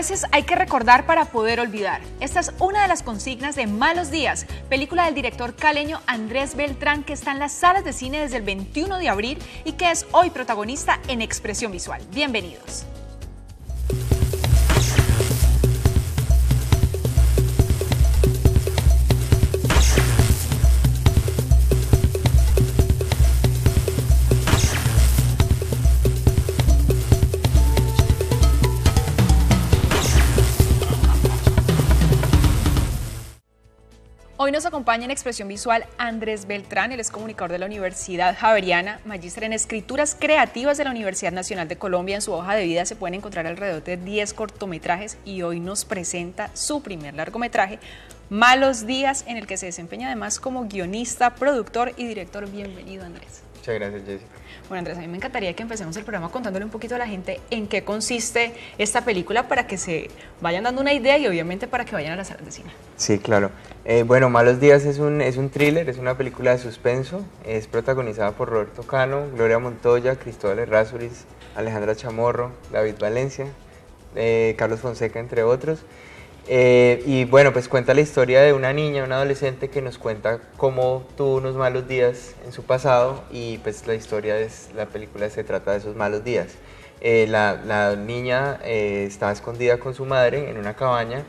veces hay que recordar para poder olvidar. Esta es una de las consignas de Malos Días, película del director caleño Andrés Beltrán, que está en las salas de cine desde el 21 de abril y que es hoy protagonista en Expresión Visual. Bienvenidos. Hoy nos acompaña en Expresión Visual Andrés Beltrán, él es comunicador de la Universidad Javeriana, magíster en escrituras creativas de la Universidad Nacional de Colombia. En su hoja de vida se pueden encontrar alrededor de 10 cortometrajes y hoy nos presenta su primer largometraje, Malos Días, en el que se desempeña además como guionista, productor y director. Bienvenido, Andrés. Muchas gracias, Jessica. Bueno, Andrés, a mí me encantaría que empecemos el programa contándole un poquito a la gente en qué consiste esta película para que se vayan dando una idea y obviamente para que vayan a las salas de cine. Sí, claro. Bueno, Malos Días es un thriller, es una película de suspenso, es protagonizada por Roberto Cano, Gloria Montoya, Cristóbal Errázuriz, Alejandra Chamorro, David Valencia, Carlos Fonseca, entre otros. Y bueno, pues cuenta la historia de una niña, una adolescente que nos cuenta cómo tuvo unos malos días en su pasado y pues la película se trata de esos malos días. La niña estaba escondida con su madre en una cabaña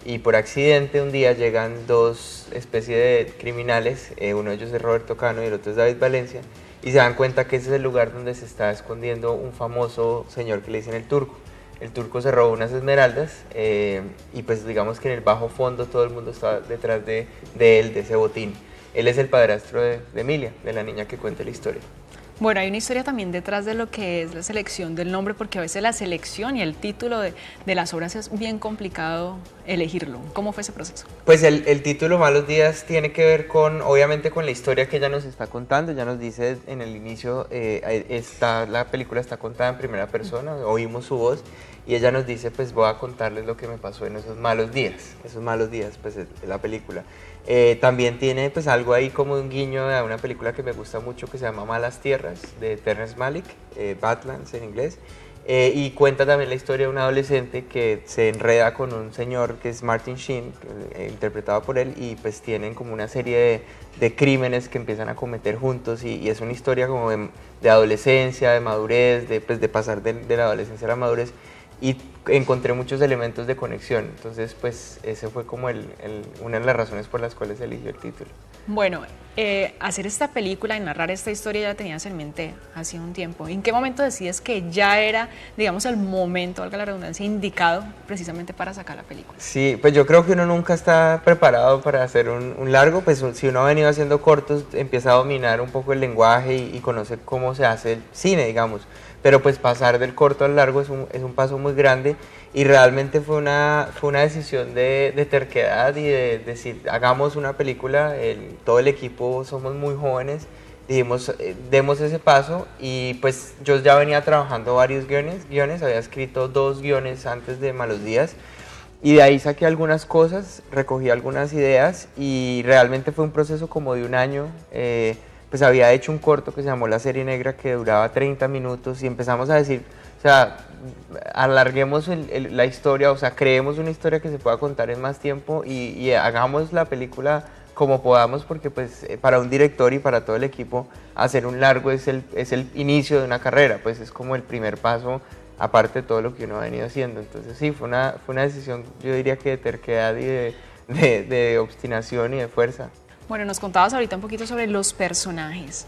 y por accidente un día llegan dos especies de criminales, uno de ellos es Roberto Cano y el otro es David Valencia, y se dan cuenta que ese es el lugar donde se está escondiendo un famoso señor que le dicen el Turco. El Turco se robó unas esmeraldas y pues digamos que en el bajo fondo todo el mundo está detrás de él, de ese botín. Él es el padrastro de Emilia, de la niña que cuenta la historia. Bueno, hay una historia también detrás de lo que es la selección del nombre, porque a veces la selección y el título de las obras es bien complicado elegirlo. ¿Cómo fue ese proceso? Pues el título Malos Días tiene que ver obviamente con la historia que ella nos está contando. Ella nos dice en el inicio, la película está contada en primera persona, oímos su voz y ella nos dice, pues voy a contarles lo que me pasó en esos malos días pues es la película. También tiene pues algo ahí como un guiño a una película que me gusta mucho que se llama Malas Tierras, de Terrence Malick, Badlands en inglés, y cuenta también la historia de un adolescente que se enreda con un señor que es Martin Sheen, interpretado por él, y pues tienen como una serie de crímenes que empiezan a cometer juntos y es una historia como de adolescencia, de madurez, de pasar de la adolescencia a la madurez. Y encontré muchos elementos de conexión, entonces pues ese fue como una de las razones por las cuales eligió el título. Bueno, hacer esta película y narrar esta historia ya la tenías en mente hace un tiempo. ¿En qué momento decides que ya era, digamos, el momento, valga la redundancia, indicado precisamente para sacar la película? Sí, pues yo creo que uno nunca está preparado para hacer un largo, pues si uno ha venido haciendo cortos, empieza a dominar un poco el lenguaje y conoce cómo se hace el cine, digamos. Pero pues pasar del corto al largo es un paso muy grande y realmente fue una decisión de terquedad y de decir, hagamos una película, todo el equipo somos muy jóvenes, dijimos, demos ese paso y pues yo ya venía trabajando varios guiones, había escrito 2 guiones antes de Malos Días y de ahí saqué algunas cosas, recogí algunas ideas y realmente fue un proceso como de un año. Pues había hecho un corto que se llamó La Serie Negra que duraba 30 minutos y empezamos a decir, o sea, alarguemos la historia, o sea, creemos una historia que se pueda contar en más tiempo y hagamos la película como podamos porque pues para un director y para todo el equipo hacer un largo es el inicio de una carrera, pues es como el primer paso aparte de todo lo que uno ha venido haciendo. Entonces sí, fue una decisión, yo diría que de terquedad y de obstinación y de fuerza. Bueno, nos contabas ahorita un poquito sobre los personajes.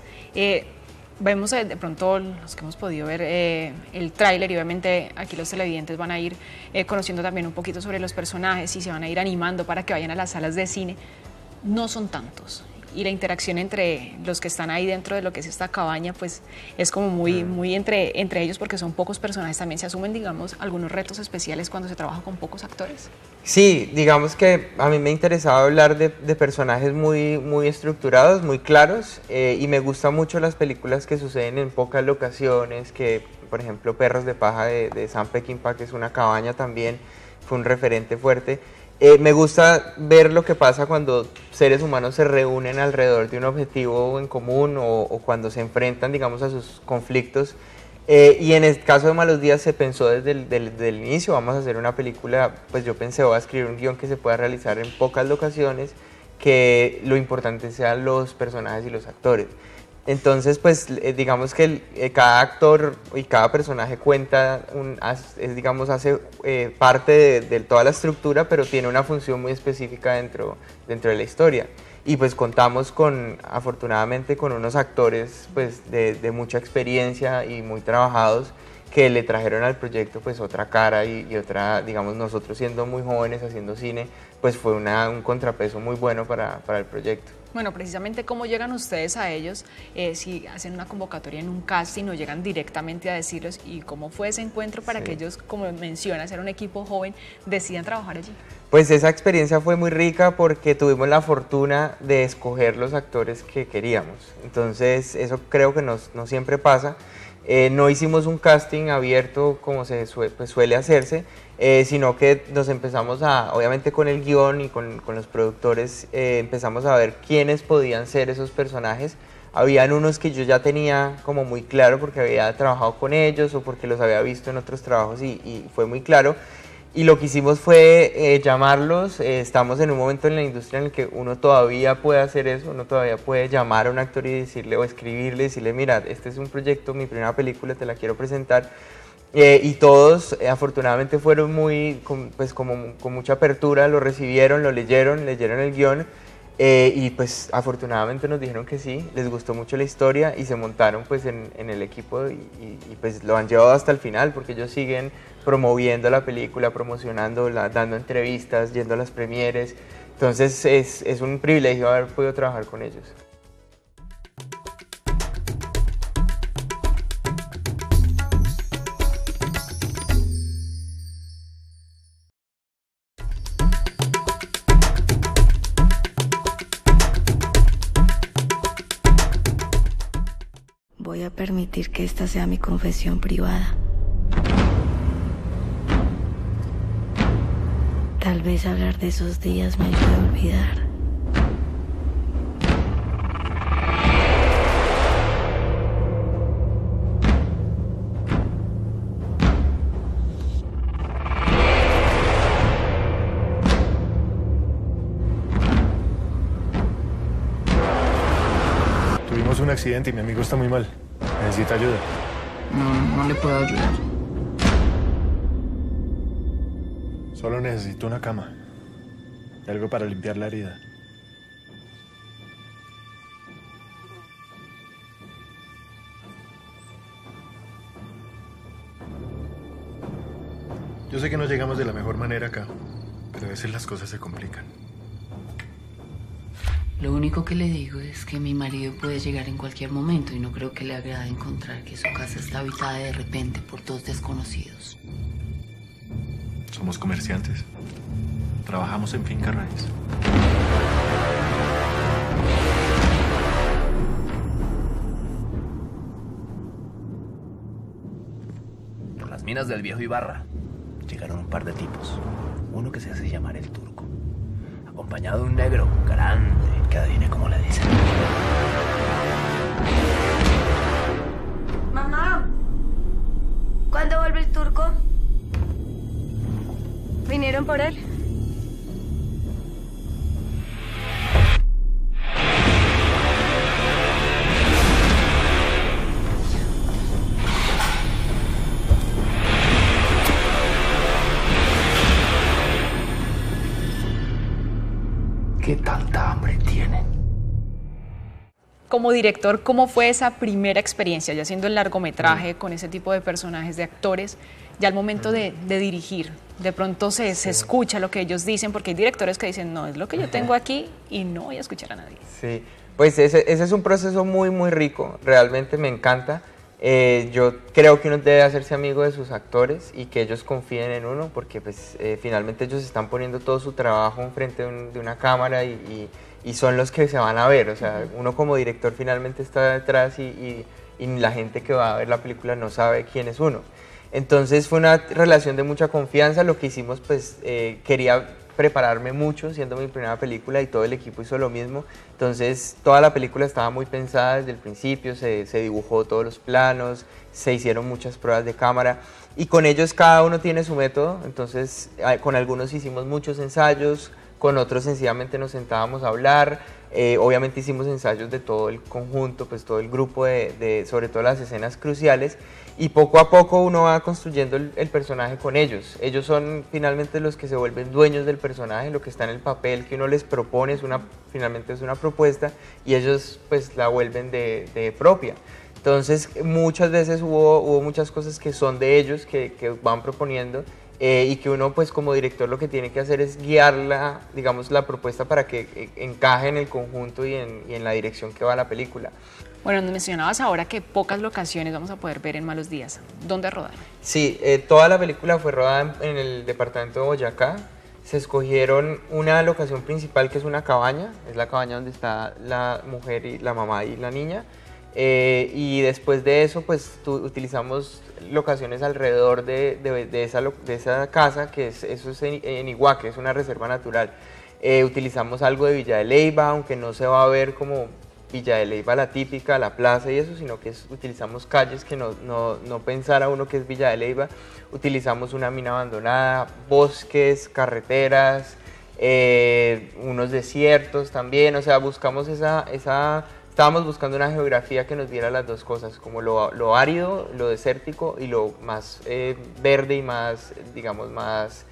Vemos de pronto los que hemos podido ver el tráiler y obviamente aquí los televidentes van a ir conociendo también un poquito sobre los personajes y se van a ir animando para que vayan a las salas de cine. No son tantos y la interacción entre los que están ahí dentro de lo que es esta cabaña pues es como muy entre ellos porque son pocos personajes. También se asumen, digamos, algunos retos especiales cuando se trabaja con pocos actores. Sí, digamos que a mí me interesaba hablar de personajes muy estructurados, muy claros y me gustan mucho las películas que suceden en pocas locaciones, que por ejemplo Perros de Paja de Sam Peckinpah, que es una cabaña también, fue un referente fuerte. Me gusta ver lo que pasa cuando seres humanos se reúnen alrededor de un objetivo en común o cuando se enfrentan, digamos, a sus conflictos. Y en el caso de Malos Días se pensó desde el inicio, vamos a hacer una película, pues yo pensé, voy a escribir un guión que se pueda realizar en pocas locaciones, que lo importante sean los personajes y los actores. Entonces, pues digamos que cada actor y cada personaje cuenta, digamos, hace parte de toda la estructura, pero tiene una función muy específica dentro de la historia. Y pues contamos afortunadamente con unos actores pues de mucha experiencia y muy trabajados que le trajeron al proyecto pues otra cara y otra, digamos, nosotros siendo muy jóvenes haciendo cine, pues fue un contrapeso muy bueno para el proyecto. Bueno, precisamente cómo llegan ustedes a ellos, si hacen una convocatoria en un casting o llegan directamente a decirles, y cómo fue ese encuentro para que ellos, como mencionas, era un equipo joven, decidan trabajar allí. Pues esa experiencia fue muy rica porque tuvimos la fortuna de escoger los actores que queríamos, entonces eso creo que no siempre pasa. No hicimos un casting abierto como pues suele hacerse, sino que nos empezamos obviamente con el guión y con los productores, empezamos a ver quiénes podían ser esos personajes. Habían unos que yo ya tenía como muy claro porque había trabajado con ellos o porque los había visto en otros trabajos y fue muy claro. Y lo que hicimos fue llamarlos. Estamos en un momento en la industria en el que uno todavía puede hacer eso, uno todavía puede llamar a un actor y decirle o escribirle, decirle, mira, este es un proyecto, mi primera película, te la quiero presentar. Y todos afortunadamente fueron pues con mucha apertura, lo recibieron, lo leyeron el guión. Y pues afortunadamente nos dijeron que sí, les gustó mucho la historia y se montaron pues en el equipo y pues lo han llevado hasta el final porque ellos siguen promoviendo la película, promocionándola, dando entrevistas, yendo a las premieres. Entonces es un privilegio haber podido trabajar con ellos. Voy a permitir que esta sea mi confesión privada. Tal vez hablar de esos días me ayude a olvidar. Tuvimos un accidente y mi amigo está muy mal. Necesita ayuda. No le puedo ayudar. Solo necesito una cama y algo para limpiar la herida. Yo sé que no llegamos de la mejor manera acá, pero a veces las cosas se complican. Lo único que le digo es que mi marido puede llegar en cualquier momento y no creo que le agrade encontrar que su casa está habitada de repente por dos desconocidos. Somos comerciantes. Trabajamos en finca raíz. Por las minas del viejo Ibarra llegaron un par de tipos. Uno que se hace llamar el Turco, acompañado de un negro grande, que adivine cómo le dicen. Mamá, ¿cuándo vuelve el Turco? ¿Vinieron por él? ¿Qué tanta hambre tienen? Como director, ¿cómo fue esa primera experiencia, ya haciendo el largometraje con ese tipo de personajes, de actores, ya al momento de dirigir? De pronto se escucha lo que ellos dicen, porque hay directores que dicen, no, es lo que yo tengo aquí y no voy a escuchar a nadie. Sí, pues ese es un proceso muy, muy rico, realmente me encanta. Yo creo que uno debe hacerse amigo de sus actores y que ellos confíen en uno, porque pues finalmente ellos están poniendo todo su trabajo enfrente de una cámara y son los que se van a ver. O sea, uno como director finalmente está detrás y la gente que va a ver la película no sabe quién es uno. Entonces fue una relación de mucha confianza. Lo que hicimos, pues quería prepararme mucho, siendo mi primera película, y todo el equipo hizo lo mismo. Entonces toda la película estaba muy pensada desde el principio, se dibujó todos los planos, se hicieron muchas pruebas de cámara, y con ellos cada uno tiene su método. Entonces con algunos hicimos muchos ensayos, con otros sencillamente nos sentábamos a hablar. Obviamente hicimos ensayos de todo el conjunto, pues todo el grupo, sobre todo las escenas cruciales, y poco a poco uno va construyendo el personaje con ellos. Ellos son finalmente los que se vuelven dueños del personaje, lo que está en el papel que uno les propone finalmente es una propuesta, y ellos pues la vuelven de propia. Entonces muchas veces hubo muchas cosas que son de ellos, que van proponiendo, y que uno pues como director lo que tiene que hacer es guiar la propuesta para que encaje en el conjunto y en la dirección que va la película. Bueno, nos mencionabas ahora que pocas locaciones vamos a poder ver en Malos Días. ¿Dónde rodaron? Sí, toda la película fue rodada en el departamento de Boyacá. Se escogieron una locación principal, que es una cabaña, es la cabaña donde está la mujer y la mamá y la niña. Y después de eso pues utilizamos locaciones alrededor de esa casa, eso es en Iguaque, es una reserva natural. Utilizamos algo de Villa de Leyva, aunque no se va a ver como Villa de Leyva la típica, la plaza y eso, sino que utilizamos calles que no pensara uno que es Villa de Leyva. Utilizamos una mina abandonada, bosques, carreteras, unos desiertos también, o sea, buscamos estábamos buscando una geografía que nos diera las dos cosas, como lo árido, lo desértico, y lo más verde y más, digamos, más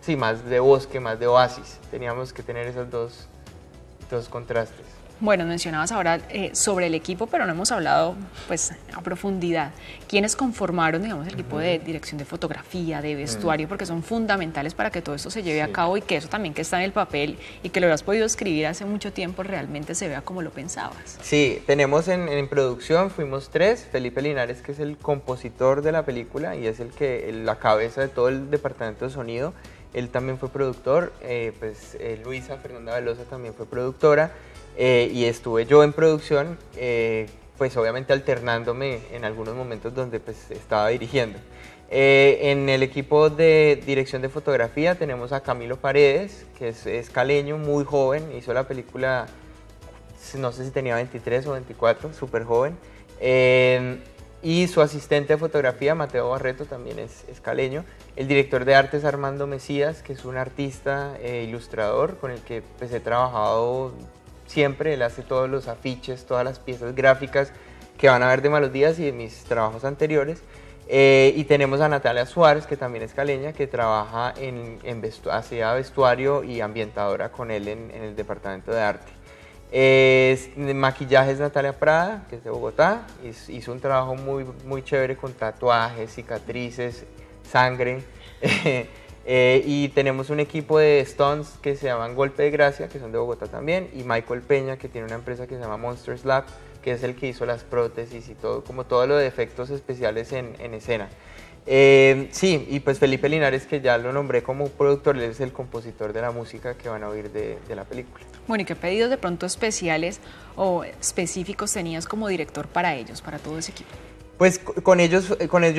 de bosque, más de oasis. Teníamos que tener esos dos contrastes. Bueno, mencionabas ahora sobre el equipo, pero no hemos hablado pues a profundidad. ¿Quiénes conformaron, digamos, el equipo de dirección de fotografía, de vestuario? Porque son fundamentales para que todo esto se lleve a cabo, y que eso también que está en el papel y que lo has podido escribir hace mucho tiempo realmente se vea como lo pensabas. Sí, tenemos en producción, fuimos 3, Felipe Linares, que es el compositor de la película y es la cabeza de todo el departamento de sonido. Él también fue productor, Luisa Fernanda Velosa también fue productora. Y estuve yo en producción, pues obviamente alternándome en algunos momentos donde pues estaba dirigiendo. En el equipo de dirección de fotografía tenemos a Camilo Paredes, que es caleño, muy joven, hizo la película, no sé si tenía 23 o 24, súper joven. Y su asistente de fotografía, Mateo Barreto, también es caleño. El director de arte es Armando Mesías, que es un artista ilustrador con el que pues he trabajado siempre. Él hace todos los afiches, todas las piezas gráficas que van a ver de Malos Días y de mis trabajos anteriores. Y tenemos a Natalia Suárez, que también es caleña, que trabaja hacía vestuario y ambientadora con él en el departamento de arte. Maquillaje es Natalia Prada, que es de Bogotá, hizo un trabajo muy chévere con tatuajes, cicatrices, sangre. Y tenemos un equipo de stunts que se llaman Golpe de Gracia, que son de Bogotá también, y Michael Peña, que tiene una empresa que se llama Monsters Lab, que es el que hizo las prótesis y todo lo de efectos especiales en escena. Sí, y pues Felipe Linares, que ya lo nombré como productor, él es el compositor de la música que van a oír de la película. Bueno, ¿y qué pedidos de pronto especiales o específicos tenías como director para ellos, para todo ese equipo? Pues con ellos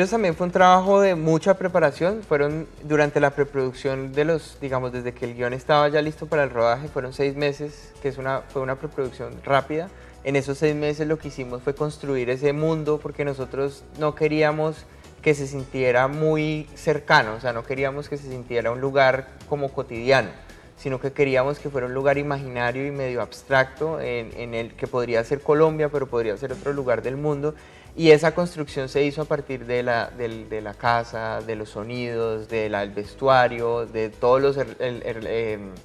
también fue un trabajo de mucha preparación. Fueron durante la preproducción digamos, desde que el guión estaba ya listo para el rodaje, fueron 6 meses, que fue una preproducción rápida. En esos 6 meses lo que hicimos fue construir ese mundo, porque nosotros no queríamos que se sintiera muy cercano, o sea, no queríamos que se sintiera un lugar como cotidiano, sino que queríamos que fuera un lugar imaginario y medio abstracto, en el que podría ser Colombia, pero podría ser otro lugar del mundo. Y esa construcción se hizo a partir de la casa, de los sonidos, del vestuario, de todos los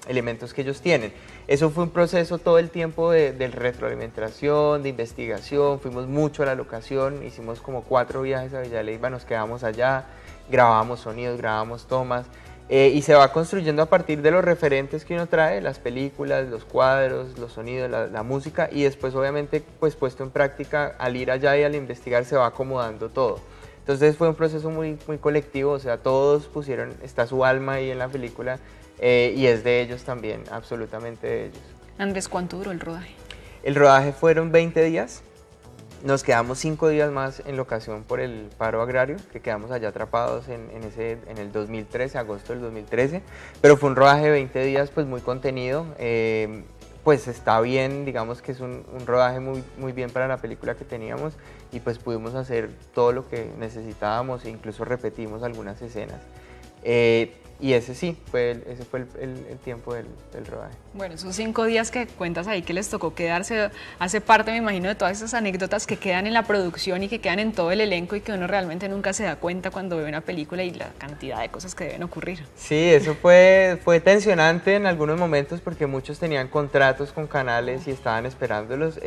elementos que ellos tienen. Eso fue un proceso todo el tiempo de retroalimentación, de investigación. Fuimos mucho a la locación, hicimos como 4 viajes a Villa de Leyva, nos quedamos allá, grabamos sonidos, grabamos tomas. Y se va construyendo a partir de los referentes que uno trae, las películas, los cuadros, los sonidos, la música, y después obviamente pues puesto en práctica, al ir allá y al investigar se va acomodando todo. Entonces fue un proceso muy colectivo, o sea, todos está su alma ahí en la película, y es de ellos también, absolutamente de ellos. Andrés, ¿cuánto duró el rodaje? El rodaje fueron 20 días. Nos quedamos 5 días más en locación por el paro agrario, que quedamos allá atrapados en el 2013, agosto del 2013, pero fue un rodaje de 20 días pues muy contenido, pues está bien, digamos que es un rodaje muy bien para la película que teníamos y pues pudimos hacer todo lo que necesitábamos e incluso repetimos algunas escenas. Y ese fue el tiempo del rodaje. Bueno, esos 5 días que cuentas ahí que les tocó quedarse, hace parte, me imagino, de todas esas anécdotas que quedan en la producción y que quedan en todo el elenco y que uno realmente nunca se da cuenta cuando ve una película y la cantidad de cosas que deben ocurrir. Sí, eso fue tensionante en algunos momentos porque muchos tenían contratos con canales y estaban esperándolos.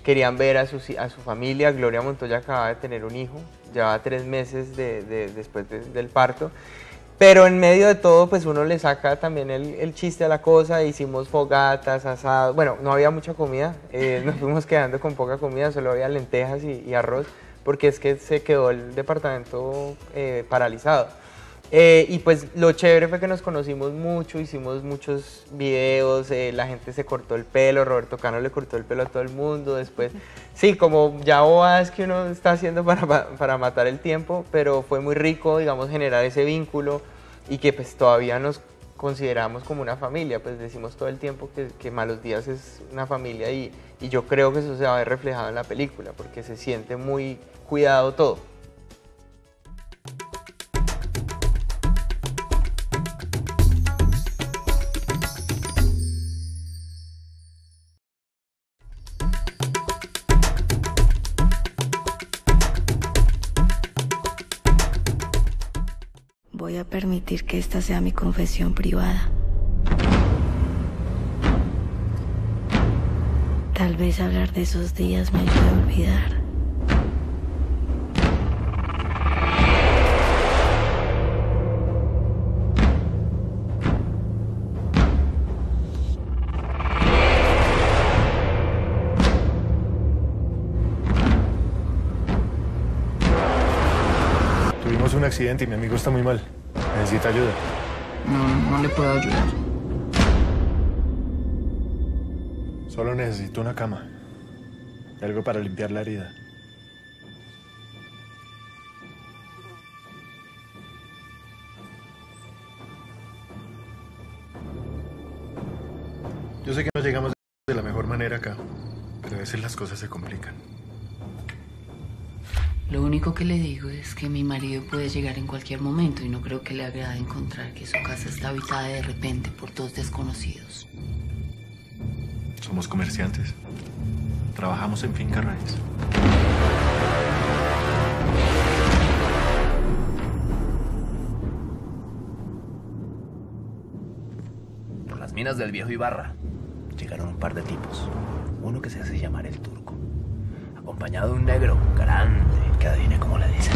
Querían ver a su familia. Gloria Montoya acababa de tener un hijo, llevaba 3 meses después del parto. Pero en medio de todo, pues uno le saca también el chiste a la cosa, hicimos fogatas, asados, bueno, no había mucha comida, nos fuimos quedando con poca comida, solo había lentejas y arroz, porque es que se quedó el departamento paralizado. Y pues lo chévere fue que nos conocimos mucho, hicimos muchos videos, la gente se cortó el pelo, Roberto Cano le cortó el pelo a todo el mundo, después, sí, como ya bobadas que uno está haciendo para matar el tiempo, pero fue muy rico, digamos, generar ese vínculo y que pues todavía nos consideramos como una familia, pues decimos todo el tiempo que Malos Días es una familia y yo creo que eso se va a ver reflejado en la película, porque se siente muy cuidado todo. Voy a permitir que esta sea mi confesión privada. Tal vez hablar de esos días me ayude a olvidar. Tuvimos un accidente y mi amigo está muy mal. Necesita ayuda. No le puedo ayudar. Solo necesito una cama. Y algo para limpiar la herida. Yo sé que no llegamos de la mejor manera acá, pero a veces las cosas se complican. Lo único que le digo es que mi marido puede llegar en cualquier momento y no creo que le agrade encontrar que su casa está habitada de repente por 2 desconocidos. Somos comerciantes. Trabajamos en finca raíz. Por las minas del Viejo Ibarra llegaron un par de tipos. Uno que se hace llamar el Turco, acompañado de un negro grande, que adivine cómo le dicen.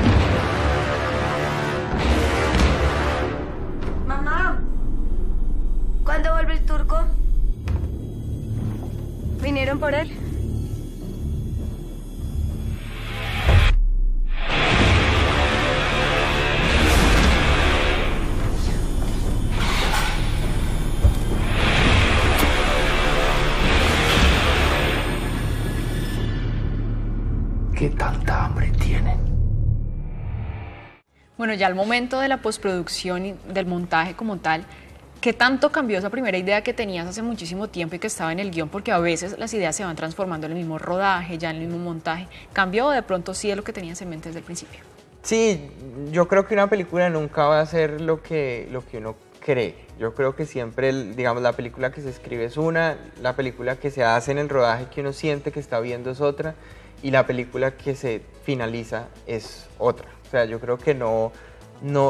Mamá, ¿cuándo vuelve el Turco? ¿Vinieron por él? ¿Qué tanta hambre tienen? Bueno, ya al momento de la postproducción y del montaje como tal, ¿qué tanto cambió esa primera idea que tenías hace muchísimo tiempo y que estaba en el guión? Porque a veces las ideas se van transformando en el mismo rodaje, ya en el mismo montaje. ¿Cambió o de pronto sí es lo que tenías en mente desde el principio? Sí, yo creo que una película nunca va a ser lo que uno cree. Yo creo que siempre, digamos, la película que se escribe es una, la película que se hace en el rodaje que uno siente que está viendo es otra y la película que se finaliza es otra. O sea, yo creo que no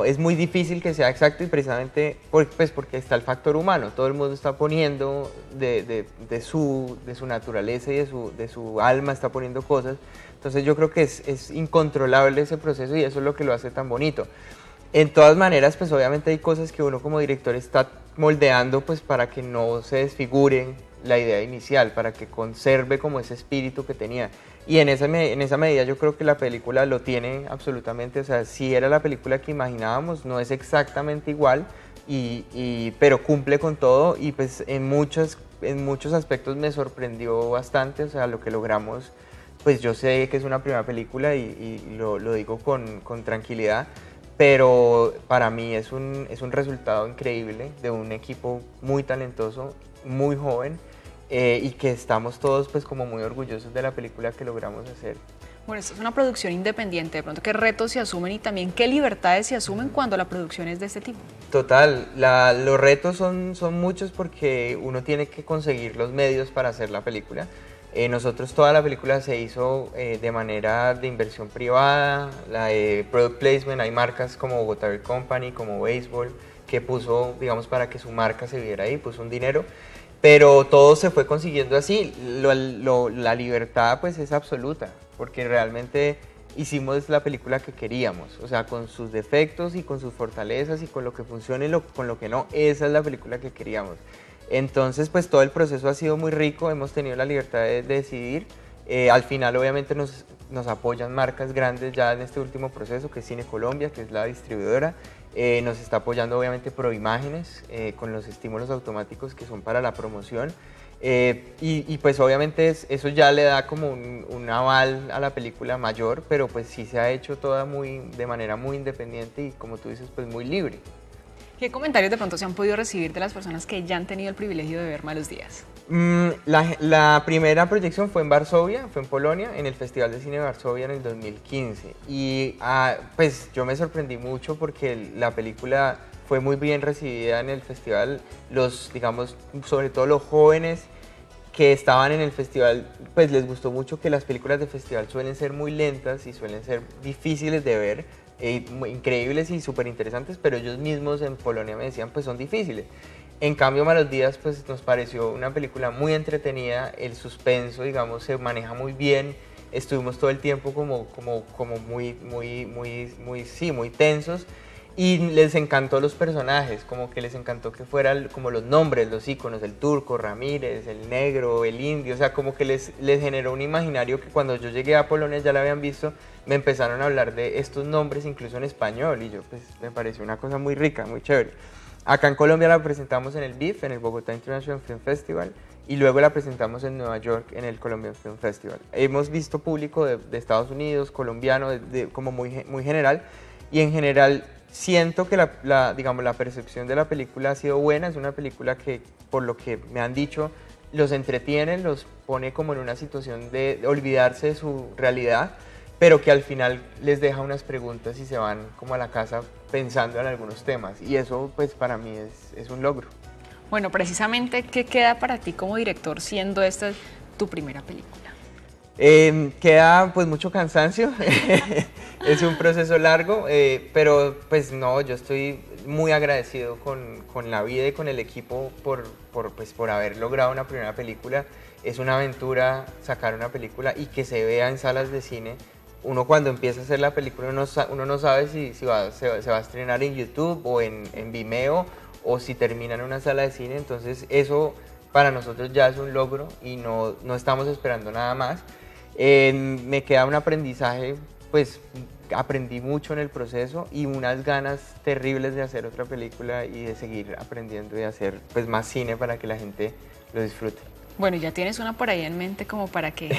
es muy difícil que sea exacto y precisamente porque está el factor humano. Todo el mundo está poniendo de su naturaleza y de su alma, está poniendo cosas. Entonces yo creo que es incontrolable ese proceso y eso es lo que lo hace tan bonito. En todas maneras, pues obviamente hay cosas que uno como director está moldeando pues para que no se desfigure la idea inicial, para que conserve como ese espíritu que tenía. Y en esa medida yo creo que la película lo tiene absolutamente, o sea, sí era la película que imaginábamos, no es exactamente igual, pero cumple con todo y pues en muchos aspectos me sorprendió bastante, o sea, lo que logramos pues yo sé que es una primera película y lo digo con tranquilidad, pero para mí es un resultado increíble de un equipo muy talentoso, muy joven, y que estamos todos pues como muy orgullosos de la película que logramos hacer. Bueno, esta es una producción independiente, de pronto, ¿qué retos se asumen y también qué libertades se asumen cuando la producción es de este tipo? Total, los retos son muchos porque uno tiene que conseguir los medios para hacer la película. Nosotros toda la película se hizo de manera de inversión privada, la de product placement, hay marcas como Bogotá Beer Company, como Baseball, que puso, digamos, para que su marca se viera ahí, puso un dinero. Pero todo se fue consiguiendo así, la libertad pues es absoluta, porque realmente hicimos la película que queríamos, o sea, con sus defectos y con sus fortalezas y con lo que funciona y con lo que no, esa es la película que queríamos. Entonces pues todo el proceso ha sido muy rico, hemos tenido la libertad de decidir, al final obviamente nos apoyan marcas grandes ya en este último proceso, que es Cine Colombia, que es la distribuidora. Nos está apoyando obviamente Proimágenes con los estímulos automáticos que son para la promoción, y pues obviamente eso ya le da como un aval a la película mayor, pero pues sí se ha hecho toda de manera muy independiente y, como tú dices, pues muy libre. ¿Qué comentarios de pronto se han podido recibir de las personas que ya han tenido el privilegio de ver Malos Días? La primera proyección fue en Varsovia, fue en Polonia, en el Festival de Cine de Varsovia en el 2015. Y pues yo me sorprendí mucho porque la película fue muy bien recibida en el festival. Digamos, sobre todo los jóvenes que estaban en el festival, pues les gustó mucho, que las películas de festival suelen ser muy lentas y suelen ser difíciles de ver, increíbles y súper interesantes, pero ellos mismos en Polonia me decían pues son difíciles. En cambio, Malos Días pues nos pareció una película muy entretenida, el suspenso, digamos, se maneja muy bien, estuvimos todo el tiempo como muy tensos, y les encantó los personajes, como que les encantó que fueran como los nombres, los íconos, el turco, Ramírez, el negro, el indio, o sea, como que les generó un imaginario que cuando yo llegué a Polonia ya lo habían visto, me empezaron a hablar de estos nombres incluso en español, y yo pues me pareció una cosa muy rica, muy chévere. Acá en Colombia la presentamos en el BIF, en el Bogotá International Film Festival, y luego la presentamos en Nueva York en el Colombian Film Festival. Hemos visto público de Estados Unidos, colombiano, como muy general, y en general siento que digamos, la percepción de la película ha sido buena. Es una película que, por lo que me han dicho, los entretiene, los pone como en una situación de olvidarse de su realidad, pero que al final les deja unas preguntas y se van como a la casa pensando en algunos temas, y eso pues para mí es un logro. Bueno, precisamente, ¿qué queda para ti como director siendo esta tu primera película? Queda pues mucho cansancio, es un proceso largo, pero pues no, yo estoy muy agradecido con la vida y con el equipo por haber logrado una primera película. Es una aventura sacar una película y que se vea en salas de cine. Uno cuando empieza a hacer la película uno no sabe si se va a estrenar en YouTube o en Vimeo, o si termina en una sala de cine. Entonces eso para nosotros ya es un logro y no estamos esperando nada más. Me queda un aprendizaje, pues aprendí mucho en el proceso y unas ganas terribles de hacer otra película y de seguir aprendiendo y hacer pues más cine para que la gente lo disfrute. Bueno, ya tienes una por ahí en mente como para que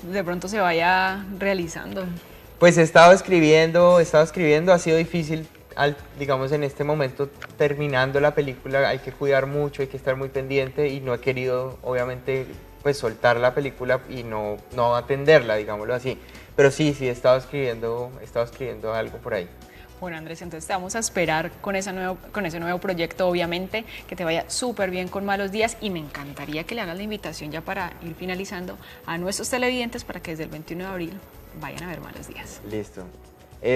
de pronto se vaya realizando. Pues he estado escribiendo, ha sido difícil, digamos, en este momento terminando la película, hay que cuidar mucho, hay que estar muy pendiente, y no he querido obviamente pues soltar la película y no atenderla, digámoslo así. Pero sí, he estado escribiendo algo por ahí. Bueno, Andrés, entonces te vamos a esperar con ese nuevo proyecto, obviamente, que te vaya súper bien con Malos Días, y me encantaría que le hagas la invitación ya para ir finalizando a nuestros televidentes para que desde el 21 de abril vayan a ver Malos Días. Listo.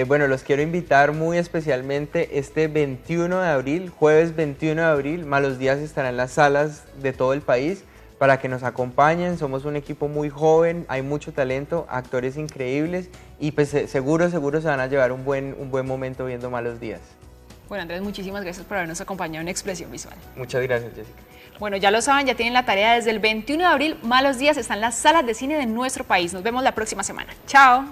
Bueno, los quiero invitar muy especialmente este 21 de abril, jueves 21 de abril, Malos Días estará en las salas de todo el país para que nos acompañen. Somos un equipo muy joven, hay mucho talento, actores increíbles, y pues seguro se van a llevar un buen momento viendo Malos Días. Bueno, Andrés, muchísimas gracias por habernos acompañado en Expresión Visual. Muchas gracias, Jessica. Bueno, ya lo saben, ya tienen la tarea. Desde el 21 de abril, Malos Días están en las salas de cine de nuestro país. Nos vemos la próxima semana. ¡Chao!